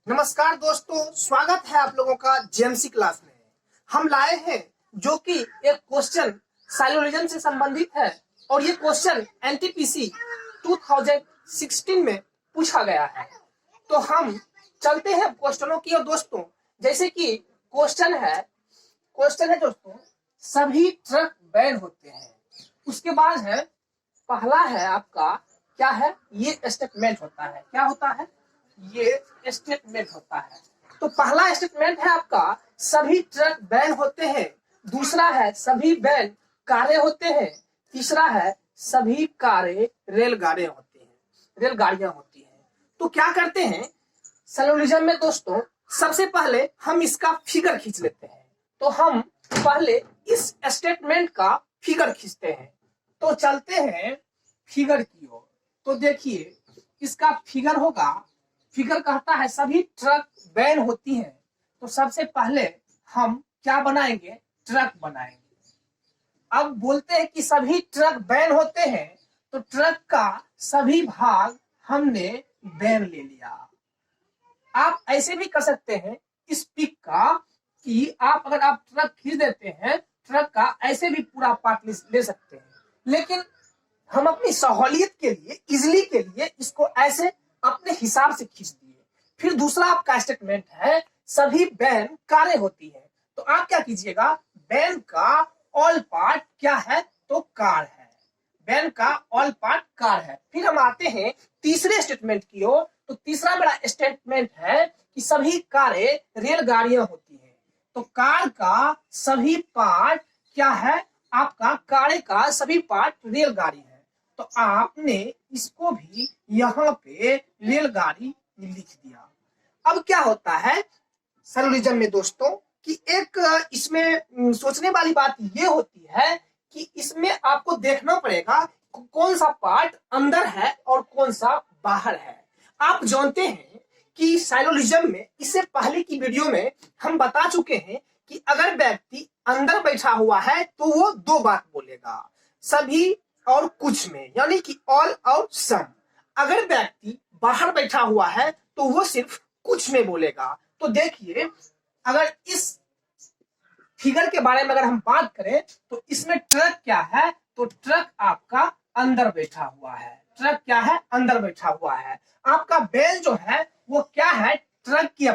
नमस्कार दोस्तों, स्वागत है आप लोगों का जेएमसी क्लास में। हम लाए हैं जो कि एक क्वेश्चन साइलोरिज्म से संबंधित है और ये क्वेश्चन एनटीपीसी 2016 में पूछा गया है। तो हम चलते हैं क्वेश्चनों की और दोस्तों, जैसे कि क्वेश्चन है दोस्तों, सभी ट्रक बैन होते हैं। उसके बाद है पहला है आपका क्या है, ये स्टेटमेंट होता है। क्या होता है? ये स्टेटमेंट होता है। तो पहला स्टेटमेंट है आपका सभी ट्रक बैन होते हैं। दूसरा है सभी बैन कारें होते हैं। तीसरा है सभी कारें रेलगाड़ियां होती हैं। तो क्या करते हैं सैलोरिज्म में दोस्तों, सबसे पहले हम इसका फिगर खींच लेते हैं। तो हम पहले इस स्टेटमेंट का फिगर खींचते हैं। तो चलते हैं फिगर की ओर। तो देखिए इसका फिगर होगा, फिगर कहता है सभी ट्रक बैन होती हैं। तो सबसे पहले हम क्या बनाएंगे? ट्रक बनाएंगे। अब बोलते हैं कि सभी ट्रक बैन होते हैं, तो ट्रक का सभी भाग हमने बैन ले लिया। आप ऐसे भी कर सकते हैं इस पिक का कि अगर आप ट्रक खींच देते हैं, ट्रक का ऐसे भी पूरा पार्ट ले सकते हैं। लेकिन हम अपनी सहूलियत के लिए, इजली के लिए इसको ऐसे अपने हिसाब से खींच दिए। फिर दूसरा आपका स्टेटमेंट है सभी बैन कारें होती है। तो आप क्या कीजिएगा, बैन का ऑल पार्ट क्या है? तो कार है। बैन का ऑल पार्ट कार है। फिर हम आते हैं तीसरे स्टेटमेंट की ओर। तो तीसरा मेरा स्टेटमेंट है कि सभी कारें रेलगाड़ियां होती है। तो कार का सभी पार्ट क्या है? आपका कार का सभी पार्ट रेलगाड़ी है। तो आपने इसको भी यहाँ पे रेलगाड़ी लिख दिया। अब क्या होता है सैलोरिज्म में दोस्तों कि एक इसमें सोचने वाली बात ये होती है कि इसमें आपको देखना पड़ेगा कौन सा पार्ट अंदर है और कौन सा बाहर है। आप जानते हैं कि साइलोरिज्म में इससे पहले की वीडियो में हम बता चुके हैं कि अगर व्यक्ति अंदर बैठा हुआ है तो वो दो बात बोलेगा, सभी और कुछ में, यानी कि ऑल और सम। अगर व्यक्ति बाहर बैठा हुआ है तो वो सिर्फ कुछ में बोलेगा। तो देखिए अगर इस फिगर के बारे में अगर हम बात करें तो इसमें ट्रक क्या है? तो ट्रक आपका अंदर बैठा हुआ है। ट्रक क्या है? अंदर बैठा हुआ है। आपका बैल जो है वो क्या है? ट्रक की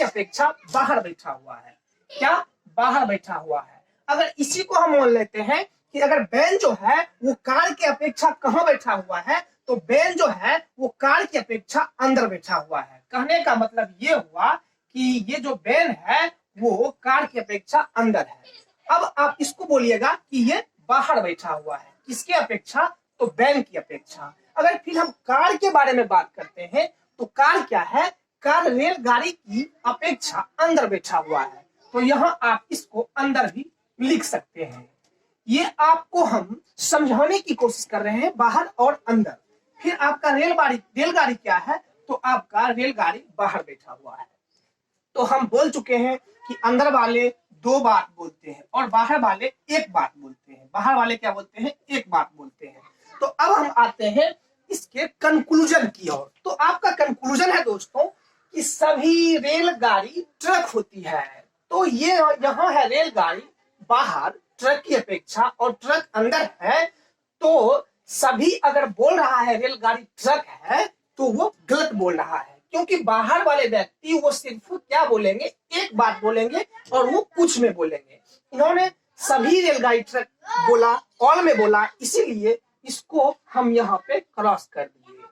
अपेक्षा बाहर बैठा हुआ है। क्या? बाहर बैठा हुआ है। अगर इसी को हम मान लेते हैं कि अगर बैल जो है वो कार की अपेक्षा कहाँ बैठा हुआ है? तो बैल जो है वो कार की अपेक्षा अंदर बैठा हुआ है। कहने का मतलब ये हुआ कि ये जो बैल है वो कार की अपेक्षा अंदर है। अब आप इसको बोलिएगा कि ये बाहर बैठा हुआ है। किसके अपेक्षा? तो बैल की अपेक्षा। अगर फिर हम कार के बारे में बात करते हैं तो कार क्या है? कार रेलगाड़ी की अपेक्षा अंदर बैठा हुआ है। तो यहाँ आप इसको अंदर भी लिख सकते हैं। ये आपको हम समझाने की कोशिश कर रहे हैं, बाहर और अंदर। फिर आपका रेलगाड़ी क्या है? तो आपका रेलगाड़ी बाहर बैठा हुआ है। तो हम बोल चुके हैं कि अंदर वाले दो बात बोलते हैं और बाहर वाले एक बात बोलते हैं। बाहर वाले क्या बोलते हैं? एक बात बोलते हैं। तो अब हम आते हैं इसके कंक्लूजन की ओर। तो आपका कंक्लूजन है दोस्तों कि सभी रेलगाड़ी ट्रक होती है। तो ये यहाँ है रेलगाड़ी बाहर ट्रक की अपेक्षा और ट्रक अंदर है। तो सभी अगर बोल रहा है रेलगाड़ी ट्रक है तो वो गलत बोल रहा है, क्योंकि बाहर वाले व्यक्ति वो सिर्फ क्या बोलेंगे? एक बात बोलेंगे और वो कुछ में बोलेंगे। इन्होंने सभी रेलगाड़ी ट्रक बोला, ऑल में बोला, इसीलिए इसको हम यहाँ पे क्रॉस कर दिए।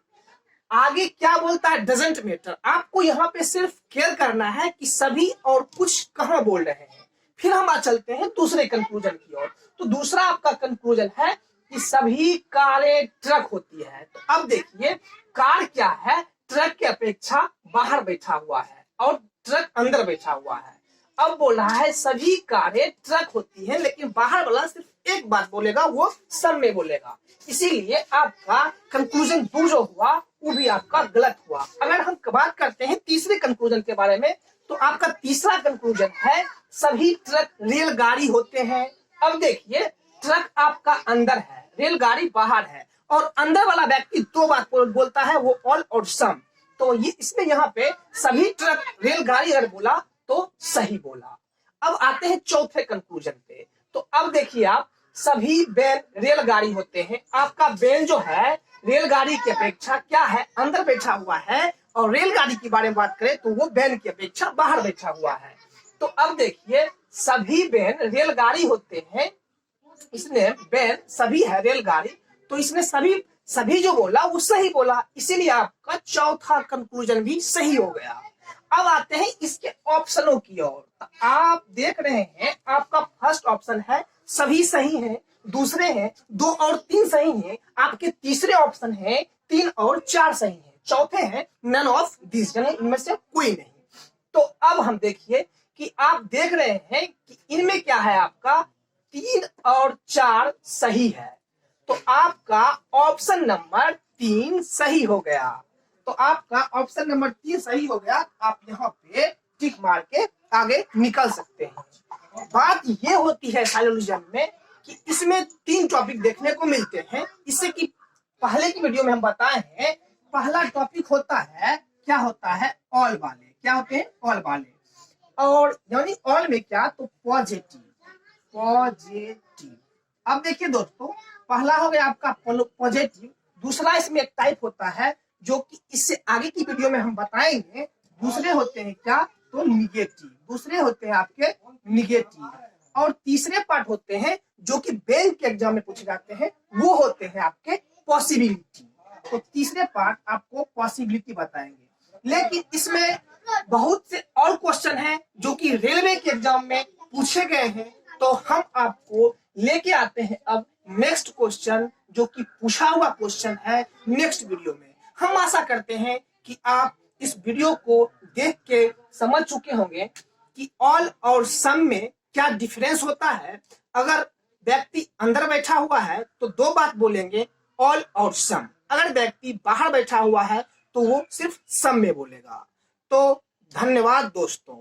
आगे क्या बोलता है? Doesn't matter. आपको यहाँ पे सिर्फ केयर करना है कि सभी और कुछ कहाँ बोल रहे हैं। फिर हम चलते हैं दूसरे कंक्लूजन की ओर। तो दूसरा आपका कंक्लूजन है कि सभी कारें ट्रक होती है। तो अब देखिए कार क्या है? ट्रक की अपेक्षा बाहर बैठा हुआ है और ट्रक अंदर बैठा हुआ है। अब बोल रहा है सभी कारें ट्रक होती है, लेकिन बाहर वाला सिर्फ एक बात बोलेगा, वो सब में बोलेगा। इसीलिए आपका कंक्लूजन दो जो हुआ वो भी आपका गलत हुआ। अगर हम बात करते हैं तीसरे कंक्लूजन के बारे में, तो आपका तीसरा कंक्लूजन है सभी ट्रक रेलगाड़ी होते हैं। अब देखिए ट्रक आपका अंदर है, रेलगाड़ी बाहर है और अंदर वाला व्यक्ति दो बात बोलता है, वो ऑल और सम। तो ये इसमें यहाँ पे सभी ट्रक रेलगाड़ी अगर बोला तो सही बोला। अब आते हैं चौथे कंक्लूजन पे। तो अब देखिए आप, सभी बैन रेलगाड़ी होते हैं। आपका बैन जो है रेलगाड़ी की अपेक्षा क्या है, अंदर बैठा हुआ है, और रेलगाड़ी के बारे में बात करें तो वो बैन की अपेक्षा बाहर बैठा हुआ है। तो अब देखिए, सभी बैन रेलगाड़ी होते हैं, इसने बैन सभी है रेलगाड़ी, तो इसने सभी जो बोला वो सही बोला, इसीलिए आपका चौथा कंक्लूजन भी सही हो गया। अब आते हैं इसके ऑप्शनों की ओर। आप देख रहे हैं, आपका फर्स्ट ऑप्शन है सभी सही हैं, दूसरे हैं 2 और 3 सही हैं, आपके तीसरे ऑप्शन है 3 और 4 सही हैं, चौथे हैं नन ऑफ दिस, यानी इनमें से कोई नहीं। तो अब हम देखिए कि आप देख रहे हैं कि इनमें क्या है, आपका 3 और 4 सही है, तो आपका ऑप्शन नंबर 3 सही हो गया। तो आपका ऑप्शन नंबर 3 सही हो गया। आप यहाँ पे टिक मार के आगे निकल सकते हैं। बात ये होती है साइलोजिज्म में कि इसमें 3 टॉपिक देखने को मिलते हैं। इससे कि पहले की वीडियो में हम बताए हैं, पहला टॉपिक होता है, क्या होता है, ऑल वाले। क्या होते हैं, ऑल वाले। और यानी ऑल में क्या, तो पॉजिटिव। अब देखिए दोस्तों, पहला हो गया आपका पॉजिटिव, दूसरा इसमें एक टाइप होता है जो कि इससे आगे की वीडियो में हम बताएंगे। दूसरे होते हैं क्या, तो निगेटिव, दूसरे होते हैं आपके निगेटिव। और तीसरे पार्ट होते हैं जो कि बैंक के एग्जाम में पूछे जाते हैं, वो होते हैं आपके पॉसिबिलिटी। तो तीसरे पार्ट आपको पॉसिबिलिटी बताएंगे। लेकिन इसमें बहुत से और क्वेश्चन हैं जो कि रेलवे के एग्जाम में पूछे गए हैं, तो हम आपको लेके आते हैं अब नेक्स्ट क्वेश्चन, जो कि पूछा हुआ क्वेश्चन है नेक्स्ट वीडियो में। हम आशा करते हैं कि आप इस वीडियो को देख के समझ चुके होंगे कि ऑल और सम में क्या डिफरेंस होता है। अगर व्यक्ति अंदर बैठा हुआ है तो 2 बात बोलेंगे, ऑल और सम। अगर व्यक्ति बाहर बैठा हुआ है तो वो सिर्फ सम में बोलेगा। तो धन्यवाद दोस्तों।